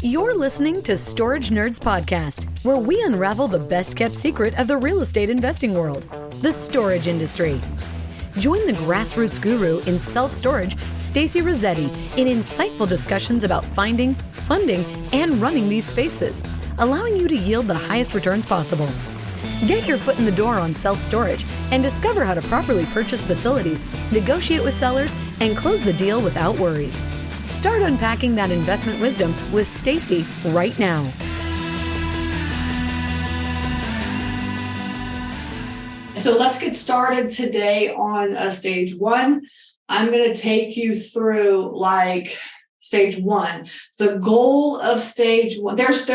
You're listening to Storage Nerds Podcast, where we unravel the best-kept secret of the real estate investing world, the storage industry. Join the grassroots guru in self-storage, Stacy Rossetti, in insightful discussions about finding, funding, and running these spaces, allowing you to yield the highest returns possible. Get your foot in the door on self-storage and discover how to properly purchase facilities, negotiate with sellers, and close the deal without worries. Start unpacking that investment wisdom with Stacy right now. So let's get started today on stage one. I'm going to take you through stage one. The goal of stage one. There's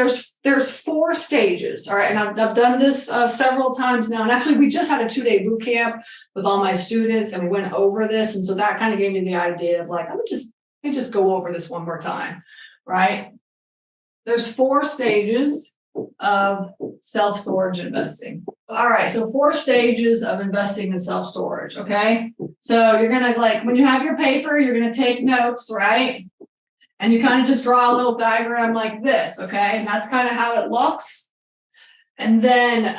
4 stages. All right, and I've done this several times now. And actually, we just had a 2-day boot camp with all my students, and we went over this. And so that kind of gave me the idea of let me just go over this one more time. Right? There's 4 stages of self-storage investing. All right, so 4 stages of investing in self-storage, okay? So you're gonna when you have your paper, you're gonna take notes, right? And you kind of just draw a little diagram like this, okay? And that's kind of how it looks. And then,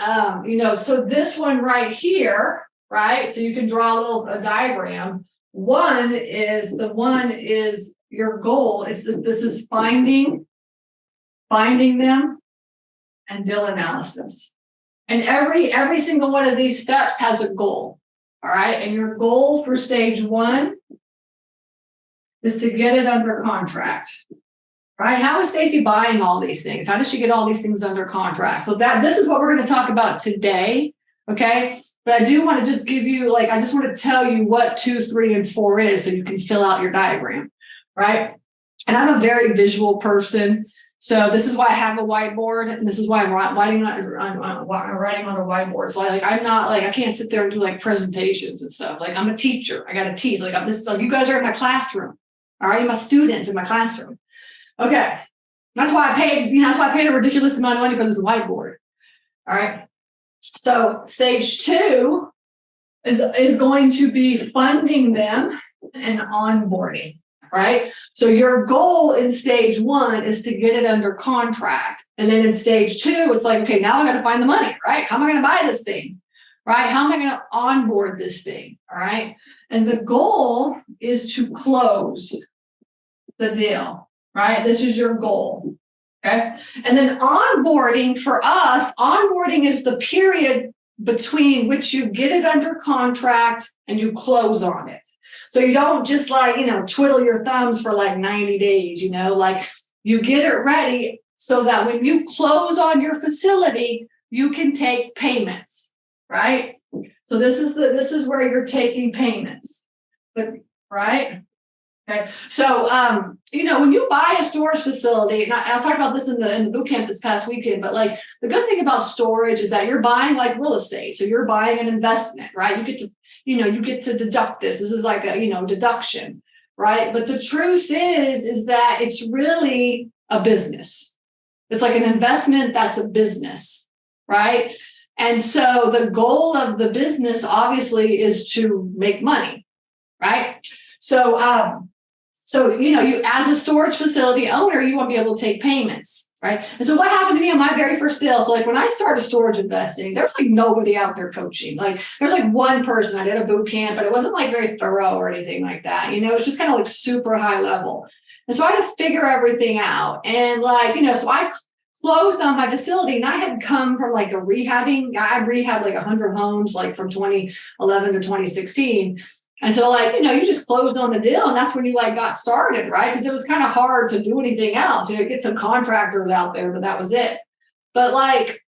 so this one right here, right? So you can draw a diagram. One is your goal. This is finding them, and deal analysis. And every single one of these steps has a goal. All right. And your goal for stage 1 is to get it under contract. Right? How is Stacy buying all these things? How does she get all these things under contract? So this is what we're going to talk about today. Okay. But I do want to just give you I just want to tell you what 2, 3, and 4 is so you can fill out your diagram. Right. And I'm a very visual person. So this is why I have a whiteboard, and this is why I'm writing on a whiteboard. So I'm not I can't sit there and do presentations and stuff. I'm a teacher. I got to teach. You guys are in my classroom. All right, you're my students in my classroom. Okay, that's why I paid. That's why I paid a ridiculous amount of money for this whiteboard. All right. So stage 2 is going to be funding them and onboarding. Right. So your goal in stage 1 is to get it under contract. And then in stage 2, it's okay, now I got to find the money, right? How am I going to buy this thing? Right? How am I going to onboard this thing? All right. And the goal is to close the deal, right? This is your goal. Okay. And then onboarding for us, onboarding is the period between which you get it under contract and you close on it. So you don't just twiddle your thumbs for 90 days, you get it ready so that when you close on your facility, you can take payments, right? So this is where you're taking payments, right? Okay. So, when you buy a storage facility, and I was talking about this in the boot camp this past weekend, but the good thing about storage is that you're buying real estate. So you're buying an investment, right? You get to deduct this. This is a deduction, right? But the truth is that it's really a business. It's an investment that's a business, right? And so the goal of the business obviously is to make money, right? So, you as a storage facility owner, you want to be able to take payments, right? And so what happened to me on my very first deal? So when I started storage investing, there's nobody out there coaching. There's one person. I did a boot camp, but it wasn't very thorough or anything like that. It's just kind of super high level. And so I had to figure everything out. And so I closed on my facility, and I had come from I rehabbed 100 homes from 2011 to 2016. And so you just closed on the deal, and that's when you got started, right? Because it was kind of hard to do anything else. Get some contractors out there, but that was it. But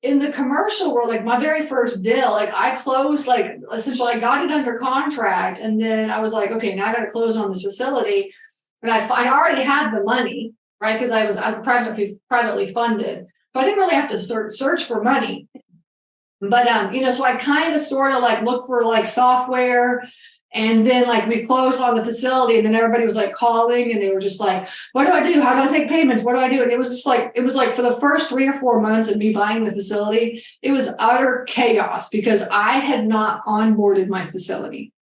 in the commercial world, my very first deal, I closed, essentially I got it under contract, and then I was okay, now I got to close on this facility. And I already had the money, right? Because I was privately funded. So I didn't really have to search for money. But, so I kind of sort of look for software. And then we closed on the facility, and then everybody was calling, and they were just what do I do? How do I take payments? What do I do? And it was just for the first 3 or 4 months of me buying the facility, it was utter chaos because I had not onboarded my facility.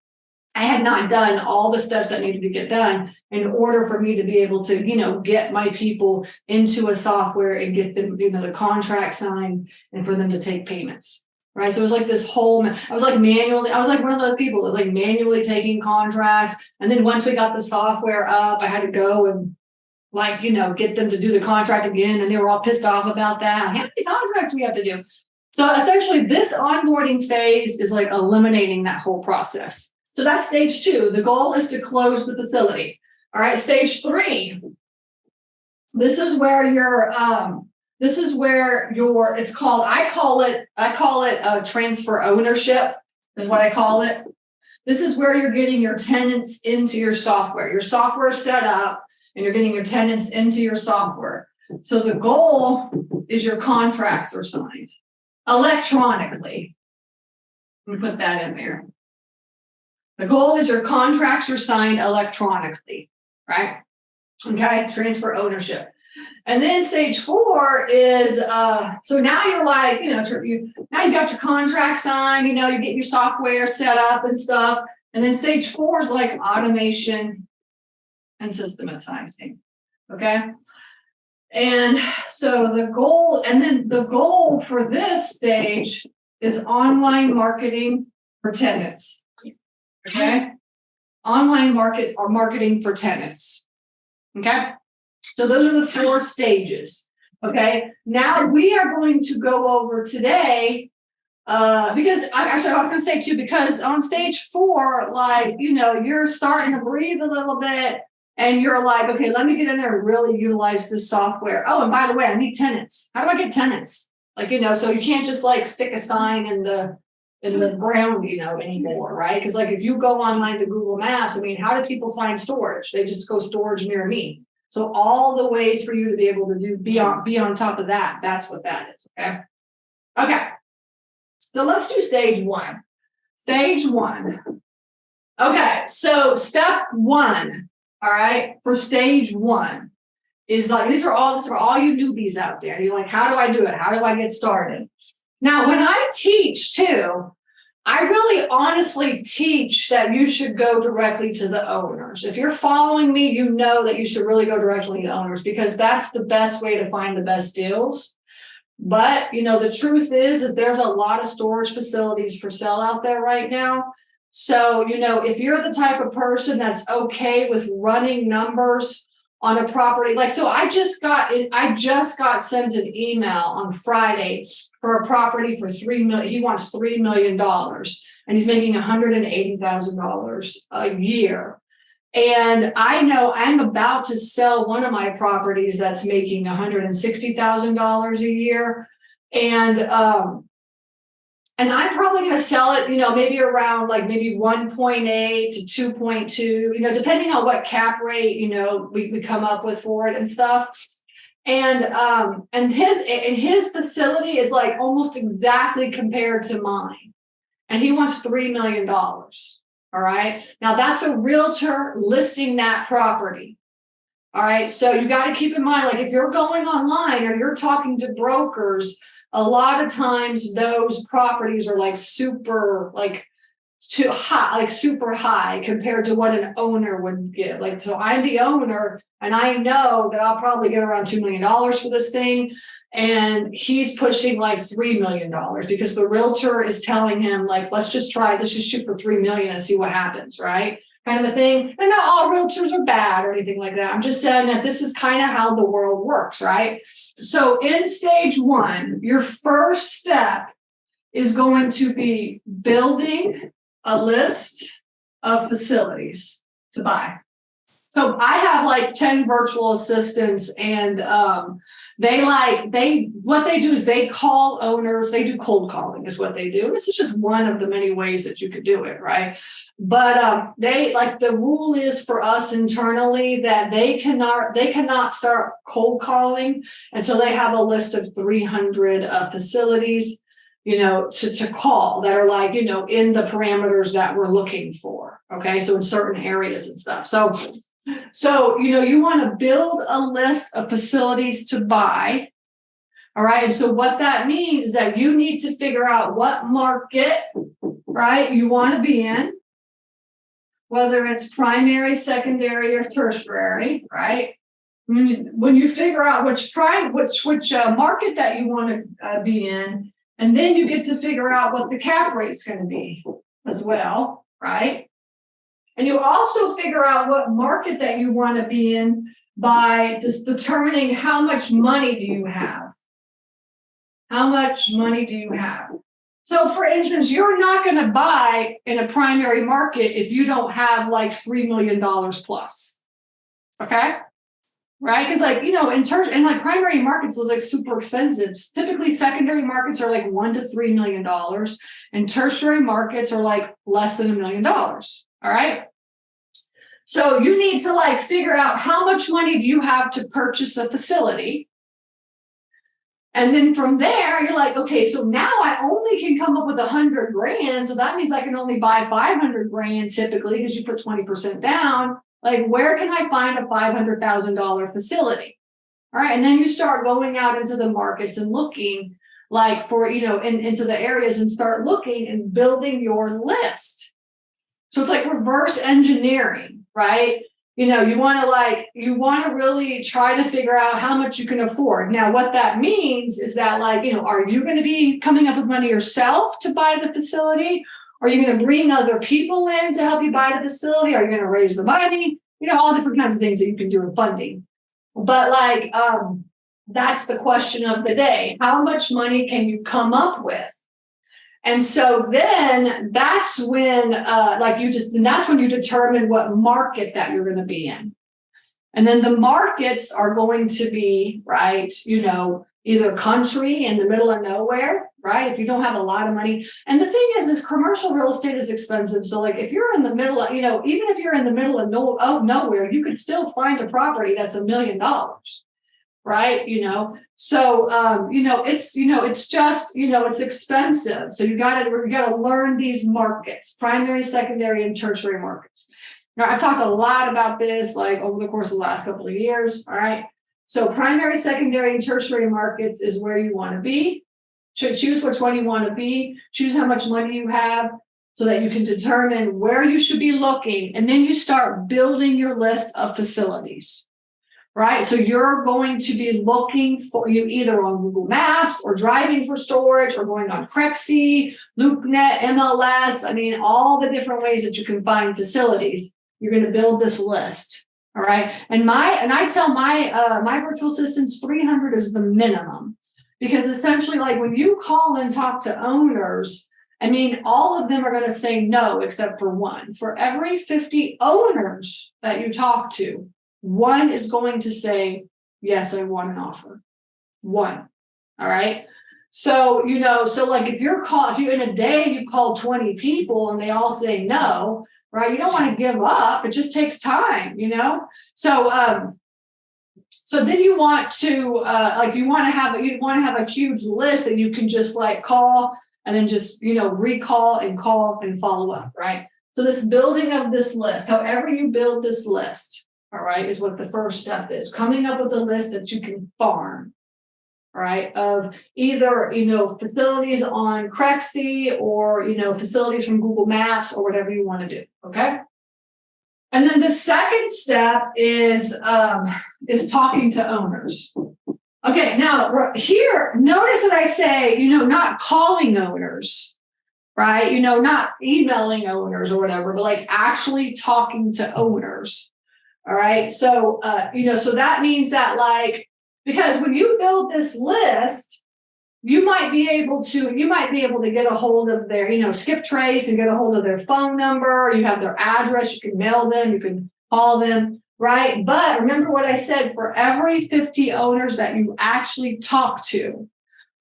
I had not done all the steps that needed to get done in order for me to be able to, get my people into a software and get them, the contract signed and for them to take payments. Right. So it was like this whole, I was like one of those people that was like manually taking contracts. And then once we got the software up, I had to go and get them to do the contract again. And they were all pissed off about that. How many contracts we have to do? So essentially this onboarding phase is like eliminating that whole process. So that's stage 2. The goal is to close the facility. All right. Stage 3. This is where it's called, I call it transfer ownership is what I call it. This is where you're getting your tenants into your software. Your software is set up and you're getting your tenants into your software. So the goal is your contracts are signed electronically. Let me put that in there. The goal is your contracts are signed electronically, right? Okay, transfer ownership. And then stage 4 is, so now you're like, now you got your contract signed, you get your software set up and stuff. And then stage 4 is like automation and systematizing, okay? And so the goal for this stage is online marketing for tenants. Okay. Online marketing for tenants. Okay. So those are the 4 stages. Okay. Now we are going to go over today, because I was going to say too, because on stage 4, you're starting to breathe a little bit and you're like, okay, let me get in there and really utilize this software. Oh, and by the way, I need tenants. How do I get tenants? So you can't just stick a sign in the ground, anymore, right? Because if you go online to Google Maps, how do people find storage? They just go storage near me. So all the ways for you to be able to be on top of that, that's what that is, okay? Okay, so let's do stage 1. Stage 1. Okay, so step 1, all right, for stage 1 is these are all you newbies out there. You're like, how do I do it? How do I get started? Now, when I teach too, I really honestly teach that you should go directly to the owners. If you're following me, you know that you should really go directly to the owners because that's the best way to find the best deals. But, the truth is that there's a lot of storage facilities for sale out there right now. So, if you're the type of person that's okay with running numbers on a property, so I just got sent an email on Friday for a property for $3 million. He wants $3 million and he's making $180,000 a year. And I know I'm about to sell one of my properties that's making $160,000 a year. And I'm probably going to sell it, maybe around maybe 1.8 to 2.2, depending on what cap rate, we come up with for it and stuff. And his facility is almost exactly compared to mine. And he wants $3 million. All right. Now that's a realtor listing that property. All right. So you got to keep in mind, if you're going online or you're talking to brokers, a lot of times those properties are super too high, super high compared to what an owner would give. So I'm the owner and I know that I'll probably get around $2 million for this thing. And he's pushing $3 million because the realtor is telling him let's just shoot for $3 million and see what happens. Right. Kind of a thing. And not all realtors are bad or anything like that. I'm just saying that this is kind of how the world works, right? So in stage 1, your first step is going to be building a list of facilities to buy. So I have 10 virtual assistants and what they do is they call owners, they do cold calling is what they do. This is just one of the many ways that you could do it, right? But the rule is for us internally that they cannot start cold calling until they have a list of 300 facilities, to call that are in the parameters that we're looking for. Okay, so in certain areas and stuff. So, you want to build a list of facilities to buy. All right. And so what that means is that you need to figure out what market, right, you want to be in. whether it's primary, secondary, or tertiary, right? When you figure out which market that you want to be in, and then you get to figure out what the cap rate's going to be as well, right? And you also figure out what market that you want to be in by just determining how much money do you have. How much money do you have? So, for instance, you're not going to buy in a primary market if you don't have like $3 million plus. Okay? Right? Because in like primary markets is like super expensive. Typically secondary markets are like $1 to $3 million, and tertiary markets are like less than $1 million. All right. So you need to like figure out how much money do you have to purchase a facility. And then from there, you're like, okay, so now I only can come up with $100,000. So that means I can only buy $500,000 typically because you put 20% down. Like, where can I find a $500,000 facility? All right. And then you start going out into the markets and looking like for, into the areas and start looking and building your list. So it's like reverse engineering, right? You want to really try to figure out how much you can afford. Now, what that means is that are you going to be coming up with money yourself to buy the facility? Are you going to bring other people in to help you buy the facility? Are you going to raise the money? All different kinds of things that you can do in funding. But that's the question of the day. How much money can you come up with? And so then that's when that's when you determine what market that you're going to be in. And then the markets are going to be, right, either country in the middle of nowhere, right? If you don't have a lot of money. And the thing is commercial real estate is expensive. So like if you're in the middle of, even if you're in the middle of nowhere, you could still find a property that's $1 million, right? So, it's just, it's expensive. So you got to learn these markets, primary, secondary, and tertiary markets. Now, I've talked a lot about this like over the course of the last couple of years. All right. So primary, secondary, and tertiary markets is where you want to be. Choose which one you want to be. Choose how much money you have so that you can determine where you should be looking. And then you start building your list of facilities, right? So you're going to be looking for you either on Google Maps or driving for storage or going on Crexi, LoopNet, MLS. All the different ways that you can find facilities. You're going to build this list. All right. And I tell my virtual assistants 300 is the minimum, because essentially like when you call and talk to owners, all of them are going to say no, except for one. For every 50 owners that you talk to, one is going to say, yes, I want an offer. One. All right. So, if you in a day, you call 20 people and they all say no, right? You don't want to give up. It just takes time, So, so then you want to, you want to have a huge list that you can just like call and then just, recall and call and follow up, right? So this building of this list, however you build this list, all right, is what the first step is. Coming up with a list that you can farm, all right, of either, facilities on Crexi or, facilities from Google Maps or whatever you want to do, okay? And then the second step is talking to owners. Okay, now here, notice that I say, not calling owners, right? Not emailing owners or whatever, but like actually talking to owners. All right. So, so that means that because when you build this list, you might be able to get a hold of their, skip trace and get a hold of their phone number. You have their address. You can mail them. You can call them. Right. But remember what I said, for every 50 owners that you actually talk to,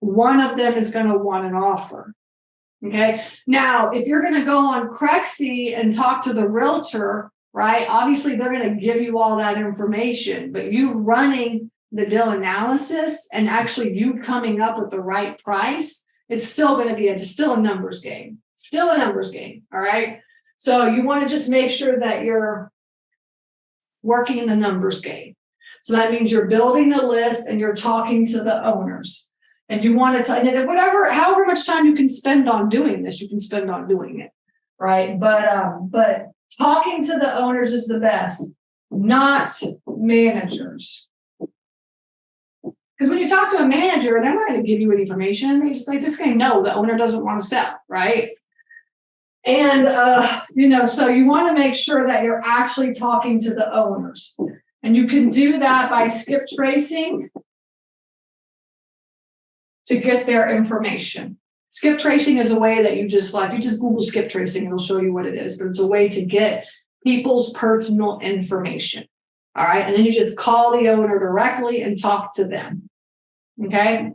one of them is going to want an offer. Okay. Now, if you're going to go on Crexi and talk to the realtor, right, obviously they're going to give you all that information, but you running the deal analysis and actually you coming up with the right price, it's still going to be still a numbers game, all right? So you want to just make sure that you're working in the numbers game. So that means you're building the list and you're talking to the owners, and you want to, and however much time you can spend on doing this, you can spend on doing it, right? But talking to the owners is the best, not managers. Because when you talk to a manager, they're not going to give you any information. They're just going to know the owner doesn't want to sell, right? And, so you want to make sure that you're actually talking to the owners. And you can do that by skip tracing to get their information. Skip tracing is a way that you just Google skip tracing and it'll show you what it is. But it's a way to get people's personal information. All right. And then you just call the owner directly and talk to them. Okay.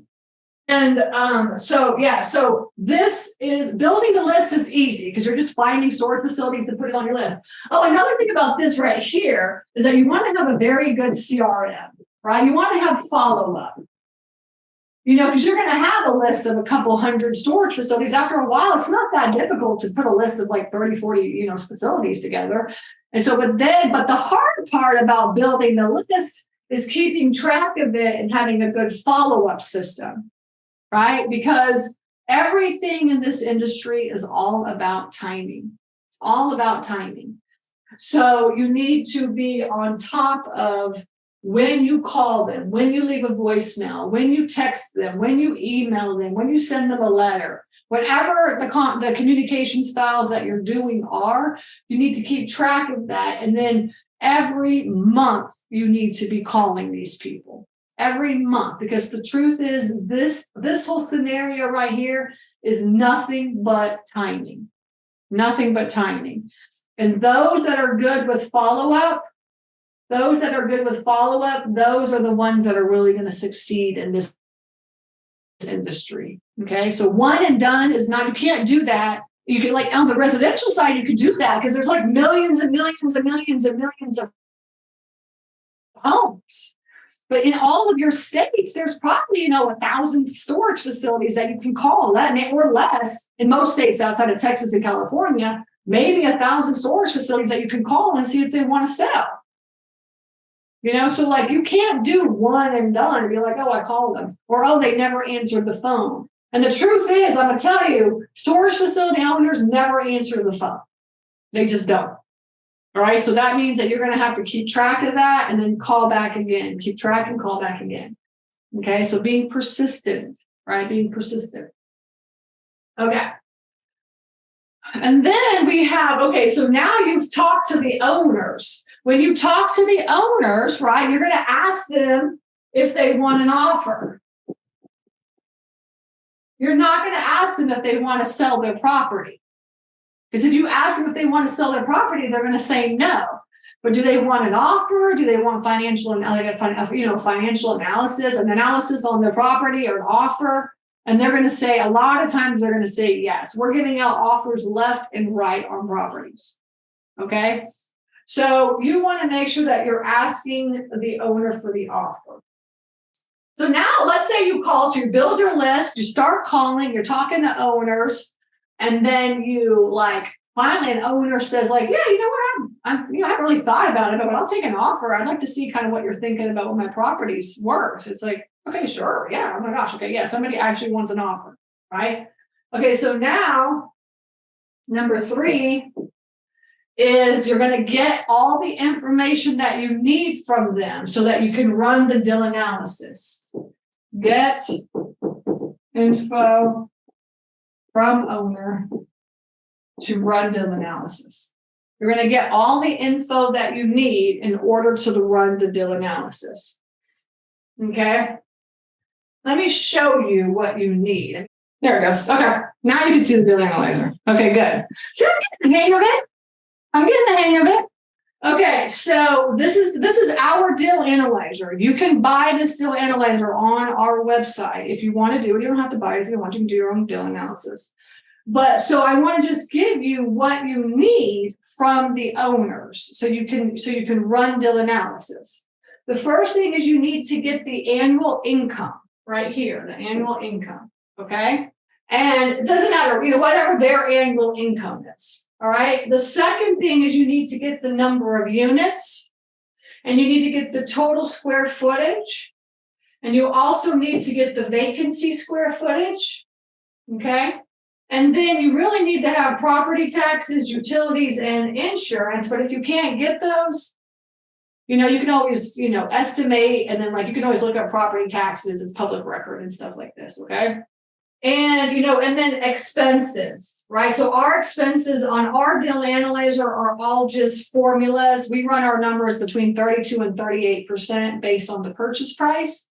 And so this is building the list is easy because you're just finding storage facilities to put it on your list. Oh, another thing about this right here is that you want to have a very good CRM, right? You want to have follow-up. Because you're going to have a list of a couple hundred storage facilities. After a while, it's not that difficult to put a list of like 30, 40, facilities together. And so, but the hard part about building the list is keeping track of it and having a good follow-up system, right? Because everything in this industry is all about timing. It's all about timing. So you need to be on top of when you call them, when you leave a voicemail, when you text them, when you email them, when you send them a letter, whatever the communication styles that you're doing are, you need to keep track of that. And then every month you need to be calling these people every month, because the truth is this whole scenario right here is nothing but timing, nothing but timing. And those that are good with follow-up, those are the ones that are really going to succeed in this industry. Okay. So one and done is not, you can't do that. You can, like on the residential side, you can do that because there's like millions and millions and millions and millions of homes. But in all of your states, there's probably, 1,000 storage facilities that you can call that or less. In most states outside of Texas and California, maybe 1,000 storage facilities that you can call and see if they want to sell. So like you can't do one and done and be like, oh, I called them, or oh, they never answered the phone. And the truth is, I'm going to tell you, storage facility owners never answer the phone. They just don't. All right. So that means that you're going to have to keep track of that and then call back again, keep track and call back again. Okay. So being persistent, right? Being persistent. Okay. And then we have, so now you've talked to the owners. When you talk to the owners, right, you're going to ask them if they want an offer. You're not going to ask them if they want to sell their property. Because if you ask them if they want to sell their property, they're going to say no. But do they want an offer? Do they want financial analysis, an analysis on their property or an offer? And they're going to say, a lot of times they're going to say yes. We're giving out offers left and right on properties. Okay. So you want to make sure that you're asking the owner for the offer. So now let's say you call, so you build your list, you start calling, you're talking to owners, and then you finally an owner says yeah, you know what, I haven't really thought about it, but I'll take an offer. I'd like to see kind of what you're thinking about what my property's worth. It's like, okay, sure. Yeah. Oh my gosh. Okay. Yeah. Somebody actually wants an offer, right? Okay. So now number 3 is you're going to get all the information that you need from them so that you can run the deal analysis. Get info from owner to run deal analysis. You're going to get all the info that you need in order to run the deal analysis. Okay. Let me show you what you need. There it goes. Okay. Now you can see the deal analyzer. Okay, good. So I'm getting the hang of it. Okay, so this is our deal analyzer. You can buy this deal analyzer on our website if you want to do it. You don't have to buy it if you want. You can do your own deal analysis. But so I want to just give you what you need from the owners so you can run deal analysis. The first thing is you need to get the annual income right here, the annual income. Okay, and it doesn't matter, whatever their annual income is. All right. The second thing is you need to get the number of units, and you need to get the total square footage, and you also need to get the vacancy square footage. Okay. And then you really need to have property taxes, utilities, and insurance. But if you can't get those, you can always, estimate, and then like you can always look up property taxes, it's public record and stuff like this, okay? And, and then expenses, right? So our expenses on our deal analyzer are all just formulas. We run our numbers between 32 and 38% based on the purchase price,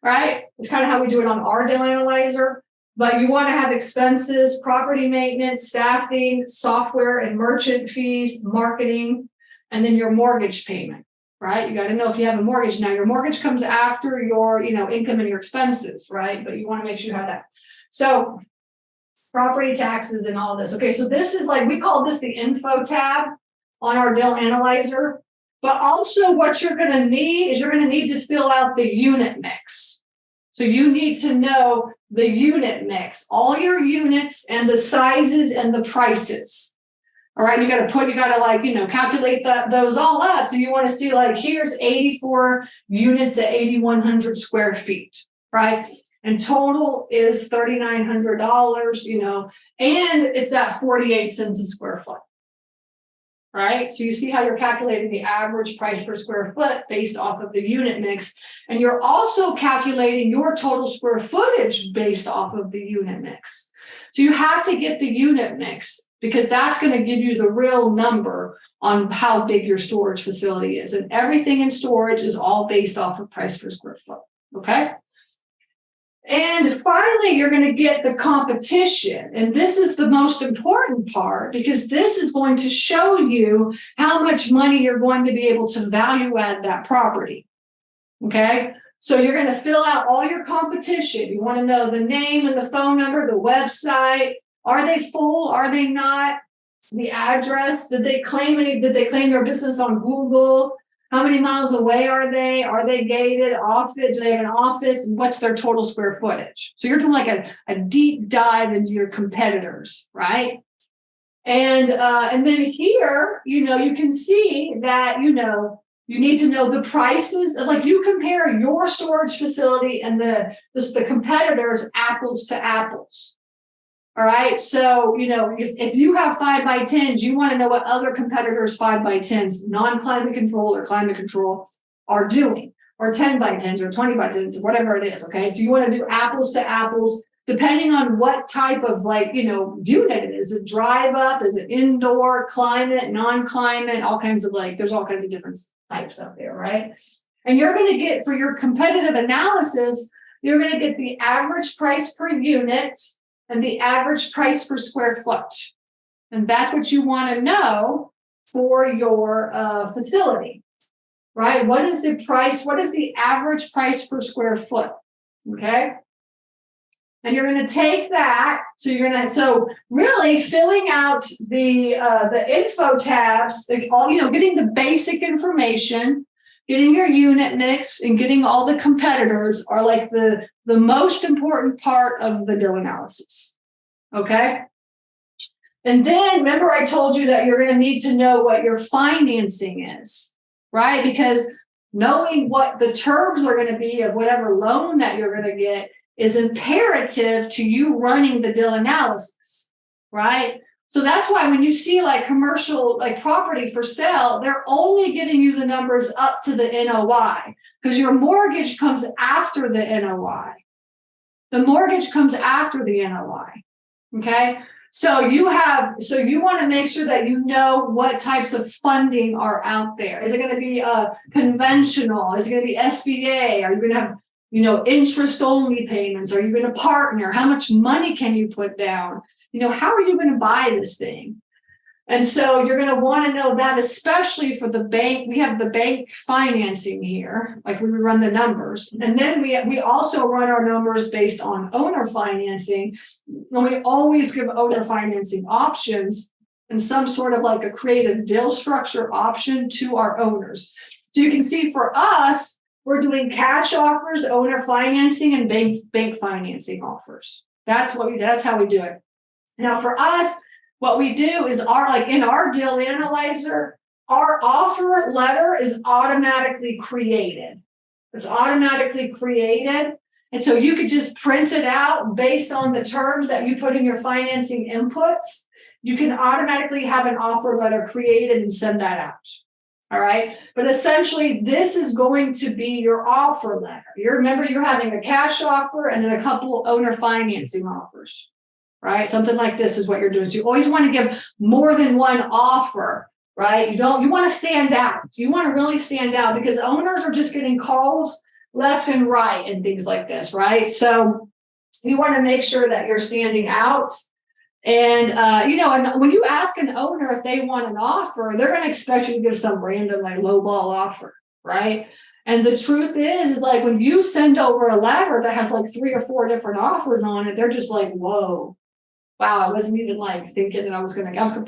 right? It's kind of how we do it on our deal analyzer. But you want to have expenses, property maintenance, staffing, software and merchant fees, marketing, and then your mortgage payment, right? You got to know if you have a mortgage. Now, your mortgage comes after your, income and your expenses, right? But you want to make sure you have that. So property taxes and all this. Okay, so this is we call this the info tab on our deal analyzer. But also what you're going to need is you're going to need to fill out the unit mix. So you need to know the unit mix, all your units and the sizes and the prices. All right, you got to calculate those all up. So you want to see here's 84 units at 8,100 square feet, right? And total is $3,900, and it's at 48 cents a square foot, right? So you see how you're calculating the average price per square foot based off of the unit mix. And you're also calculating your total square footage based off of the unit mix. So you have to get the unit mix because that's going to give you the real number on how big your storage facility is. And everything in storage is all based off of price per square foot, okay? And finally, you're going to get the competition. And this is the most important part because this is going to show you how much money you're going to be able to value add that property. Okay? So you're going to fill out all your competition. You want to know the name and the phone number, the website. Are they full? Are they not? The address. Did they claim their business on Google? How many miles away are they? Are they gated? Office? Do they have an office? And what's their total square footage? So you're doing a deep dive into your competitors, right? And then here, you can see that, you need to know the prices. You compare your storage facility and the competitors apples to apples. All right. So, if you have 5x10s, you want to know what other competitors 5x10s, non-climate control or climate control are doing, or 10x10s or 20x10s, whatever it is. Okay. So you want to do apples to apples, depending on what type of unit it is. Is it drive up? Is it indoor, climate, non-climate, all kinds of there's all kinds of different types out there. Right. And you're going to get, for your competitive analysis, you're going to get the average price per unit and the average price per square foot. And that's what you want to know for your facility, right? What is the price? What is the average price per square foot? Okay. And you're going to take that. So really filling out the info tabs, getting the basic information, getting your unit mix, and getting all the competitors are the most important part of the deal analysis. Okay? And then remember I told you that you're going to need to know what your financing is, right? Because knowing what the terms are going to be of whatever loan that you're going to get is imperative to you running the deal analysis, right? So that's why when you see commercial property for sale, they're only giving you the numbers up to the NOI because your mortgage comes after the NOI. The mortgage comes after the NOI. Okay. So you want to make sure that you know what types of funding are out there. Is it going to be conventional? Is it going to be SBA? Are you going to have interest only payments? Are you going to partner? How much money can you put down? How are you going to buy this thing? And so you're going to want to know that, especially for the bank. We have the bank financing here, we run the numbers. And then we also run our numbers based on owner financing. And we always give owner financing options and some sort of a creative deal structure option to our owners. So you can see for us, we're doing cash offers, owner financing, and bank financing offers. That's how we do it. Now for us, what we do is in our deal analyzer, our offer letter is automatically created. It's automatically created. And so you could just print it out based on the terms that you put in your financing inputs. You can automatically have an offer letter created and send that out. All right. But essentially, this is going to be your offer letter. Remember, you're having a cash offer and then a couple owner financing offers, right? Something like this is what you're doing. So you always want to give more than one offer, right? You want to stand out. You want to really stand out because owners are just getting calls left and right and things like this, right? So you want to make sure that you're standing out. And, and when you ask an owner if they want an offer, they're going to expect you to give some random like lowball offer, right? And the truth is like when you send over a letter that has like 3 or 4 different offers on it, they're just like, whoa, wow, I wasn't even like thinking that I was going to get some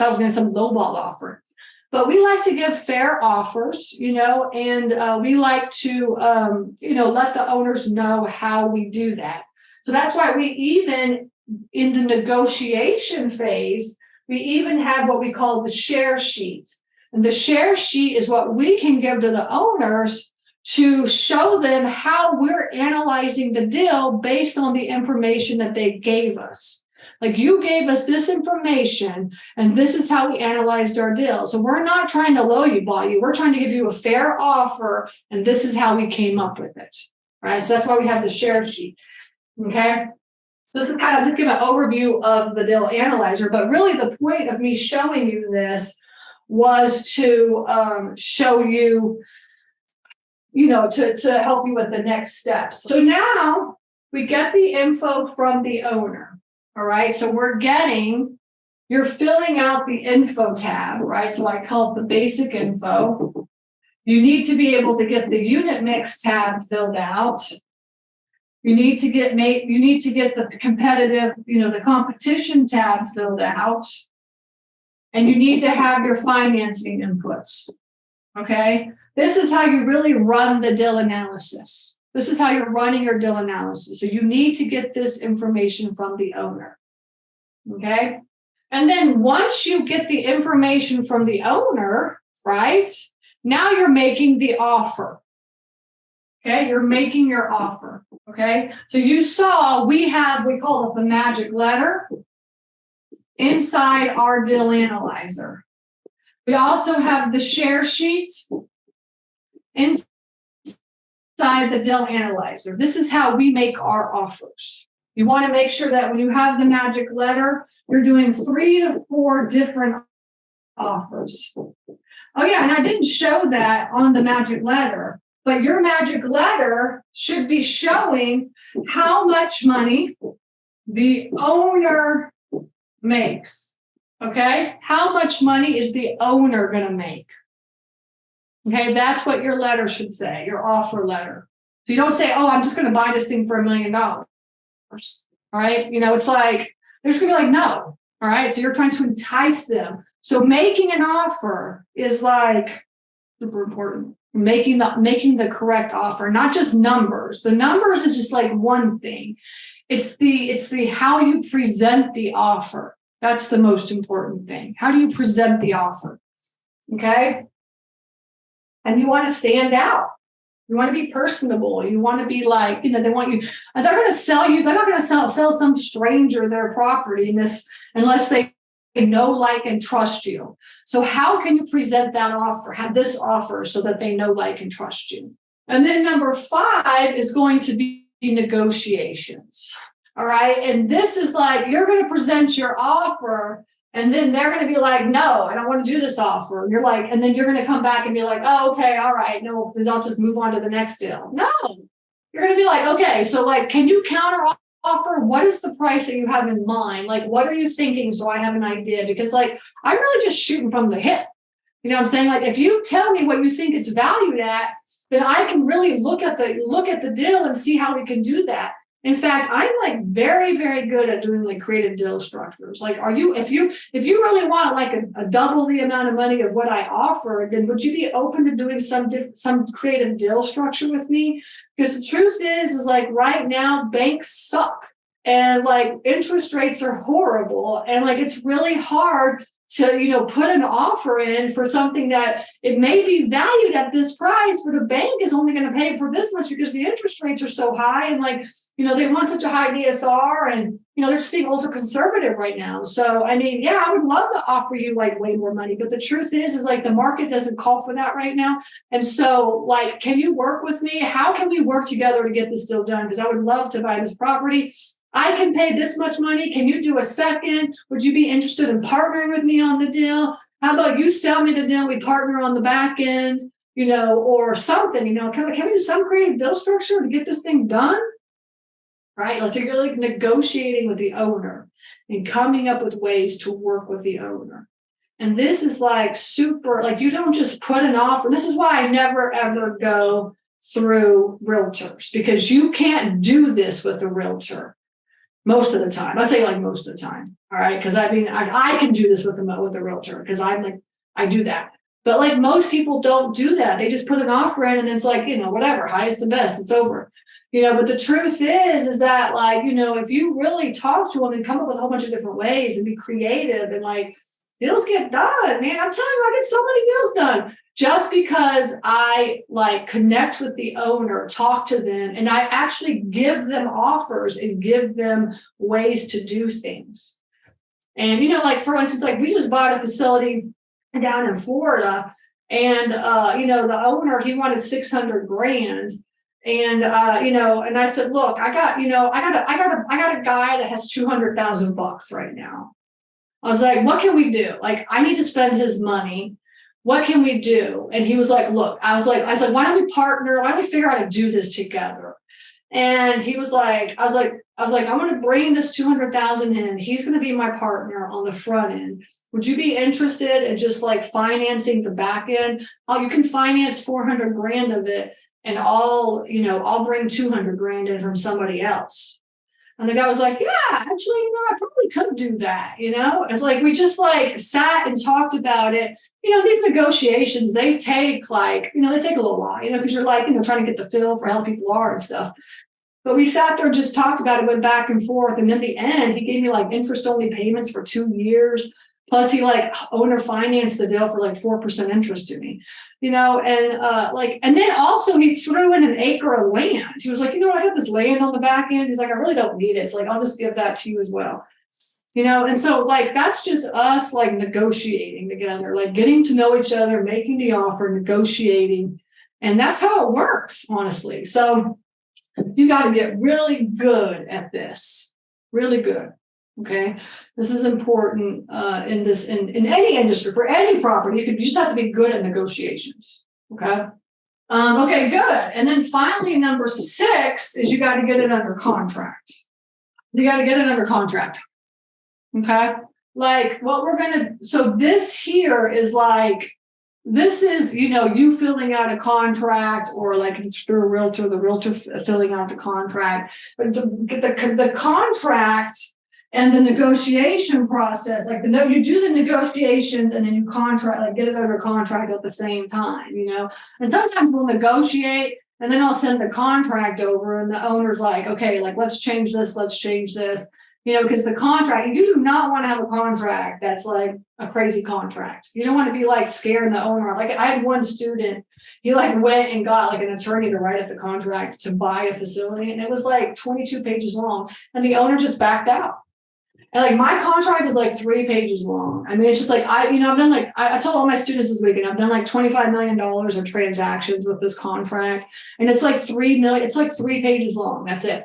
lowball offer. But we like to give fair offers, and we like to, let the owners know how we do that. So that's why we even in the negotiation phase, we even have what we call the share sheet. And the share sheet is what we can give to the owners to show them how we're analyzing the deal based on the information that they gave us. Like you gave us this information and this is how we analyzed our deal. So we're not trying to lowball you. We're trying to give you a fair offer and this is how we came up with it, right? So that's why we have the share sheet, okay? This is kind of just give an overview of the deal analyzer, but really the point of me showing you this was to show you, to help you with the next steps. So now we get the info from the owner, all right? So you're filling out the info tab, right? So I call it the basic info. You need to be able to get the unit mix tab filled out. You need to get the competitive, the competition tab filled out. And you need to have your financing inputs. Okay. This is how you really run the deal analysis. This is how you're running your deal analysis. So you need to get this information from the owner. Okay. And then once you get the information from the owner, right, now you're making the offer. Okay, you're making your offer. Okay, so you saw we call it the magic letter inside our deal analyzer. We also have the share sheet inside the deal analyzer. This is how we make our offers. You want to make sure that when you have the magic letter, you're doing 3 to 4 different offers. Oh yeah, and I didn't show that on the magic letter. But your magic letter should be showing how much money the owner makes. Okay? How much money is the owner going to make? Okay, that's what your letter should say, your offer letter. So you don't say, oh, I'm just going to buy this thing for $1 million. All right? It's like, they're just going to be like, no. All right? So you're trying to entice them. So making an offer is like super important. Making the correct offer, not just numbers. The numbers is just like one thing. It's the how you present the offer. That's the most important thing. How do you present the offer? Okay. And you want to stand out. You want to be personable. You want to be like, they want you, they're going to sell you. They're not going to sell some stranger their property unless they know, like, and trust you. So how can you present that offer, have this offer so that they know, like, and trust you? And then number 5 is going to be negotiations. All right. And this is like, you're going to present your offer and then they're going to be like, no, I don't want to do this offer. And you're like, and then you're going to come back and be like, oh, okay. All right. No, I'll just move on to the next deal. No, you're going to be like, okay, so like, can you counter offer? What is the price that you have in mind? Like, what are you thinking? So I have an idea, because like, I'm really just shooting from the hip. You know what I'm saying? Like, if you tell me what you think it's valued at, then I can really look at the deal and see how we can do that. In fact, I'm like very, very good at doing like creative deal structures. Like, if you really want like a double the amount of money of what I offer, then would you be open to doing some creative deal structure with me? Because the truth is like right now banks suck and like interest rates are horrible and like it's really hard to put an offer in for something that it may be valued at this price, but the bank is only going to pay for this much because the interest rates are so high, and they want such a high DSR, and they're just being ultra conservative right now. So I mean, yeah, I would love to offer you way more money, but the truth is the market doesn't call for that right now. And so can you work with me? How can we work together to get this deal done? Because I would love to buy this property. I can pay this much money. Can you do a second? Would you be interested in partnering with me on the deal? How about you sell me the deal? We partner on the back end, or something, can we do some creative deal structure to get this thing done? Right? Let's say you're negotiating with the owner and coming up with ways to work with the owner. And this is super, you don't just put an offer. This is why I never, ever go through realtors, because you can't do this with a realtor. Most of the time, I say most of the time. All right. Because I mean, I can do this with a realtor because I do that. But most people don't do that. They just put an offer in and it's whatever, highest and best, it's over. But the truth is that if you really talk to them and come up with a whole bunch of different ways and be creative and deals get done, man, I'm telling you, I get so many deals done just because I connect with the owner, talk to them, and I actually give them offers and give them ways to do things. And, for instance, we just bought a facility down in Florida, and, the owner, he wanted $600,000. And, and I said, look, I got a guy that has $200,000 right now. I was like, what can we do? I need to spend his money. What can we do? And he was like, look, I was like, why don't we partner? Why don't we figure out how to do this together? And he was like, I was like, I'm going to bring this 200,000 in. He's going to be my partner on the front end. Would you be interested in just financing the back end? Oh, you can finance 400,000 of it. And I'll bring 200,000 in from somebody else. And the guy was like, yeah, actually, I probably could do that. It's we just sat and talked about it. These negotiations, they take they take a little while, because you're trying to get the feel for how people are and stuff. But we sat there and just talked about it, went back and forth. And in the end, he gave me interest only payments for 2 years. Plus he owner financed the deal for 4% interest to me, and then also he threw in an acre of land. He was like, I got this land on the back end. He's like, I really don't need it. So I'll just give that to you as well. And so that's just us negotiating together, getting to know each other, making the offer, negotiating. And that's how it works, honestly. So you got to get really good at this, really good. Okay. This is important in any industry, for any property. You just have to be good at negotiations. Okay. Okay, good. And then finally, number 6 is you got to get it under contract. You got to get it under contract. Okay. So this here is this is, you filling out a contract, or if it's through a realtor, the realtor filling out the contract. But the contract and the negotiation process, you do the negotiations and then you contract, get it under contract at the same time, And sometimes we'll negotiate and then I'll send the contract over and the owner's okay, let's change this, because the contract, you do not want to have a contract that's a crazy contract. You don't want to be scaring the owner off. I had one student, he went and got an attorney to write up the contract to buy a facility, and it was 22 pages long, and the owner just backed out. And my contract is 3 pages long. I mean, it's just I've done I told all my students this weekend, I've done $25 million of transactions with this contract, and it's 3 million. It's 3 pages long. That's it.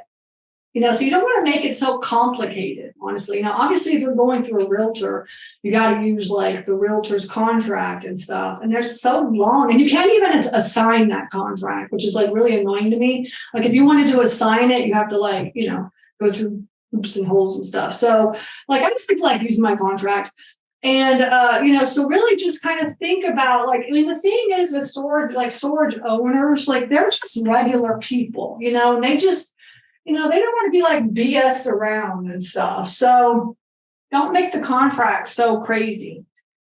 So you don't want to make it so complicated, honestly. Now, obviously, if you're going through a realtor, you got to use the realtor's contract and stuff. And they're so long, and you can't even assign that contract, which is really annoying to me. If you wanted to assign it, you have to go through hoops and holes and stuff. So I just like using my contract. And, so really just kind of think about the thing is the storage owners, they're just regular people, and they just, they don't want to be BS'd around and stuff. So don't make the contract so crazy.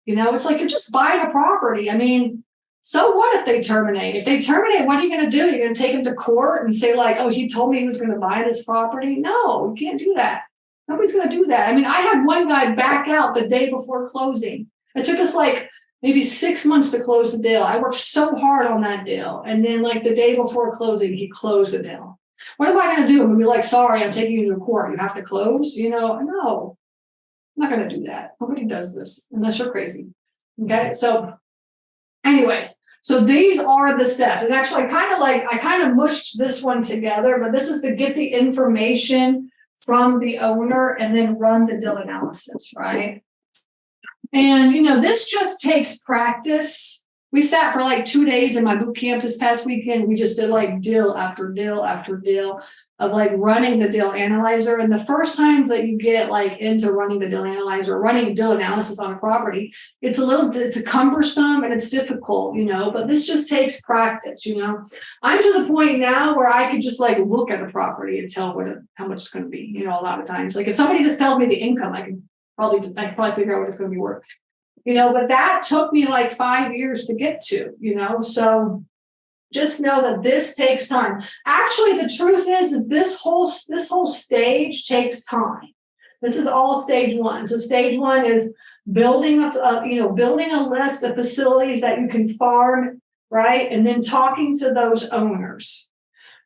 It's you're just buying a property. I mean, so what if they terminate? If they terminate, what are you going to do? You're going to take them to court and say oh, he told me he was going to buy this property? No, you can't do that. Nobody's going to do that. I mean, I had one guy back out the day before closing. It took us like maybe 6 months to close the deal. I worked so hard on that deal. And then like the day before closing, he closed the deal. What am I going to do? I'm going to be like, sorry, I'm taking you to court. You have to close? No, I'm not going to do that. Nobody does this unless you're crazy. Okay. So anyways, so these are the steps. And actually I kind of mushed this one together, but this is to get the information from the owner and then run the deal analysis, right? And, this just takes practice. We sat for like 2 days in my boot camp this past weekend. We just did like deal after deal after deal of like running the deal analyzer. And the first time that you get like into running the deal analyzer, running deal analysis on a property, it's a cumbersome and it's difficult, but this just takes practice, I'm to the point now where I could just like look at a property and tell how much it's going to be, a lot of times. Like if somebody just tells me the income, I can probably figure out what it's going to be worth, but that took me like 5 years to get to, so just know that this takes time. Actually, the truth is this whole stage takes time. This is all stage one. So stage one is building a list of facilities that you can farm, right? And then talking to those owners.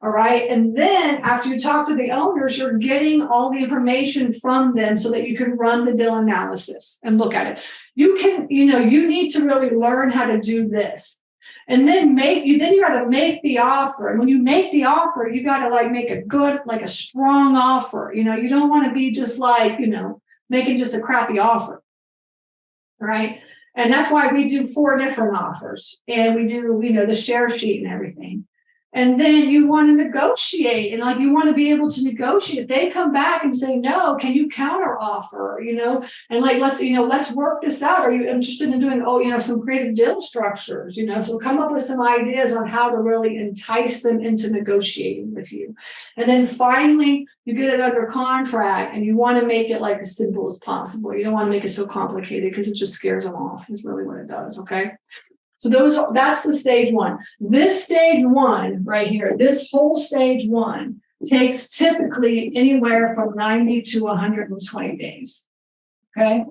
All right. And then after you talk to the owners, you're getting all the information from them so that you can run the deal analysis and look at it. You need to really learn how to do this. And then you got to make the offer. And when you make the offer, you got to like make a strong offer. You don't want to be just like, making just a crappy offer. Right. And that's why we do 4 different offers and we do, the share sheet and everything. And then you want to negotiate and like you want to be able to negotiate. If they come back and say no, can you counter offer? And like let's work this out. Are you interested in doing some creative deal structures? So come up with some ideas on how to really entice them into negotiating with you. And then finally you get it under contract and you want to make it like as simple as possible. You don't want to make it so complicated because it just scares them off. Is really what it does. Okay. So that's the stage one. This stage one right here, this whole stage one takes typically anywhere from 90 to 120 days. Okay.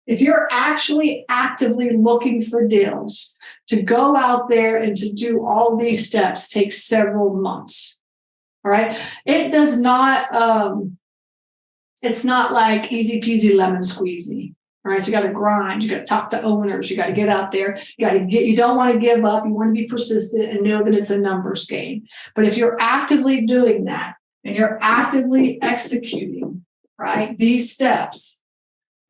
If you're actually actively looking for deals, to go out there and to do all these steps takes several months. All right. It does not, it's not like easy peasy lemon squeezy. All right, so you got to grind, you got to talk to owners, you got to get out there, you don't want to give up, you want to be persistent and know that it's a numbers game. But if you're actively doing that and you're actively executing, right, these steps,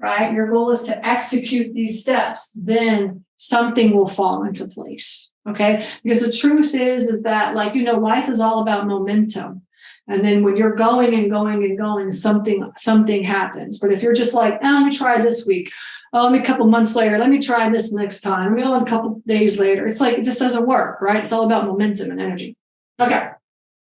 right, your goal is to execute these steps, then something will fall into place, okay? Because the truth is that life is all about momentum. And then when you're going and going and going, something happens. But if you're just like, let me try this week. Let me a couple months later. Let me try this next time. Let me a couple days later. It's like, it just doesn't work, right? It's all about momentum and energy. Okay.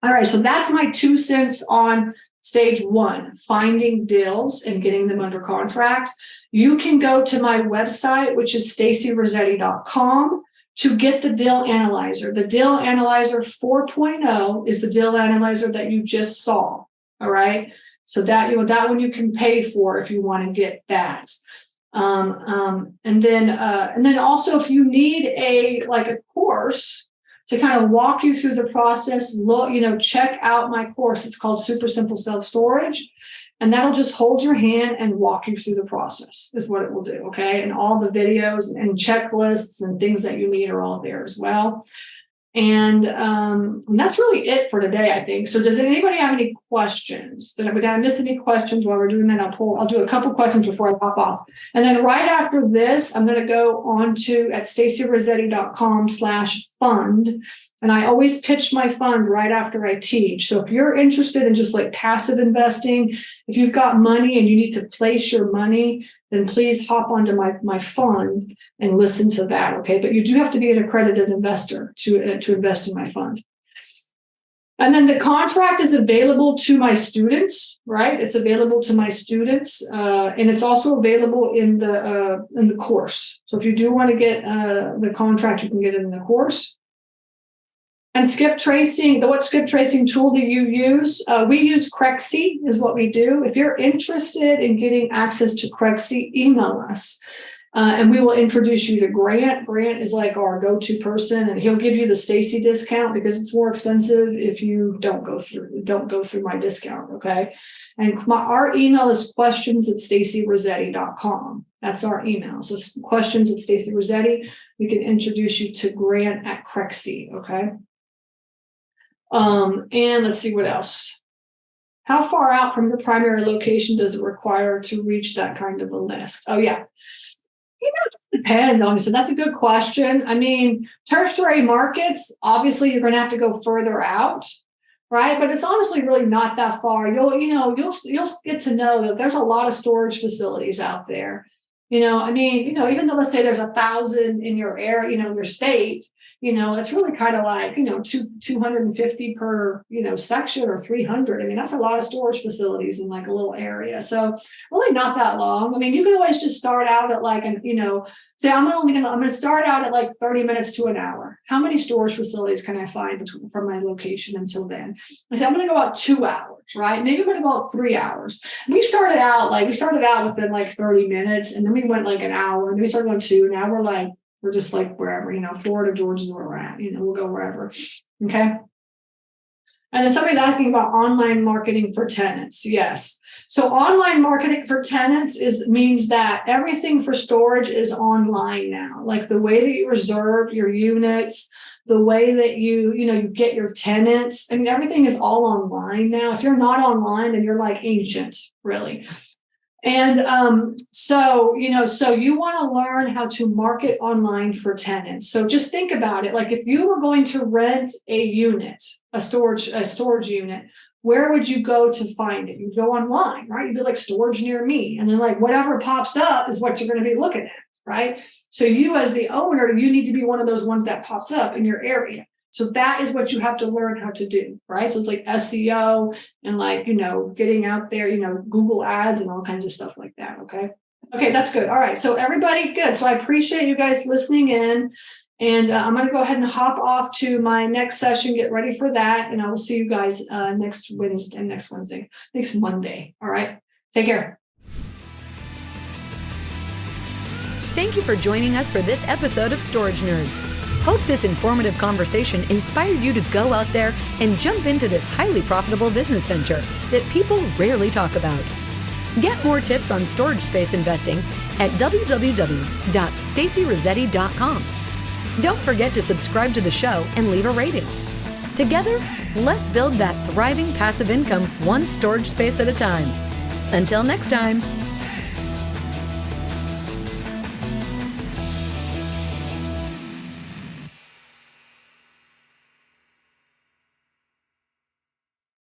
All right. So that's my 2 cents on stage one, finding deals and getting them under contract. You can go to my website, which is stacyrossetti.com. to get the deal analyzer. The deal analyzer 4.0 is the deal analyzer that you just saw. All right. So that one you can pay for if you want to get that. And then also if you need a course to kind of walk you through the process, check out my course. It's called Super Simple Self-Storage. And that'll just hold your hand and walk you through the process is what it will do. Okay. And all the videos and checklists and things that you need are all there as well. And that's really it for today, I think. So does anybody have any questions? Did I miss any questions while we're doing that? I'll do a couple questions before I pop off. And then right after this, I'm going to go on to at stacyrossetti.com/fund. And I always pitch my fund right after I teach. So if you're interested in just like passive investing, if you've got money and you need to place your money, then please hop onto my fund and listen to that, okay? But you do have to be an accredited investor to invest in my fund. And then the contract is available to my students, right? It's available to my students, and it's also available in the course. So if you do want to get the contract, you can get it in the course. And skip tracing, what skip tracing tool do you use? We use Crexi is what we do. If you're interested in getting access to Crexi, email us. And we will introduce you to Grant. Grant is like our go-to person, and he'll give you the Stacy discount because it's more expensive if you don't go through my discount. Okay. And our email is questions@stacyrossetti.com. That's our email. So questions@stacyrossetti. We can introduce you to Grant at Crexi. Okay. And let's see what else. How far out from your primary location does it require to reach that kind of a list? Oh, yeah. It depends, honestly. That's a good question. I mean, tertiary markets, obviously, you're going to have to go further out, right? But it's honestly really not that far. You'll get to know that there's a lot of storage facilities out there. I mean, even though let's say there's 1,000 in your area, your state, it's really kind of like, 250 per, section or 300. I mean, that's a lot of storage facilities in like a little area. So really not that long. I mean, you can always just start out at like, say I'm going to start out at like 30 minutes to an hour. How many storage facilities can I find from my location until then? I say, I'm going to go out 2 hours, right? Maybe I'm going to go out 3 hours. We started out within like 30 minutes, and then we went like an hour, and then we started going 2. Now we're just like wherever, Florida, Georgia is where we're at, we'll go wherever. Okay. And then somebody's asking about online marketing for tenants. Yes. So online marketing for tenants means that everything for storage is online now. Like the way that you reserve your units, the way that you get your tenants. I mean, everything is all online now. If you're not online, then you're like ancient, really. And so you want to learn how to market online for tenants. So just think about it. Like if you were going to rent a unit, a storage unit, where would you go to find it? You go online, right? You'd be like storage near me. And then like whatever pops up is what you're going to be looking at, right? So you as the owner, you need to be one of those ones that pops up in your area. So that is what you have to learn how to do, right? So it's like SEO and like, getting out there, Google ads and all kinds of stuff like that. Okay. Okay. That's good. All right. So everybody good. So I appreciate you guys listening in, and I'm going to go ahead and hop off to my next session, get ready for that. And I will see you guys next Monday. All right. Take care. Thank you for joining us for this episode of Storage Nerds. Hope this informative conversation inspired you to go out there and jump into this highly profitable business venture that people rarely talk about. Get more tips on storage space investing at www.stacyrossetti.com. Don't forget to subscribe to the show and leave a rating. Together, let's build that thriving passive income one storage space at a time. Until next time.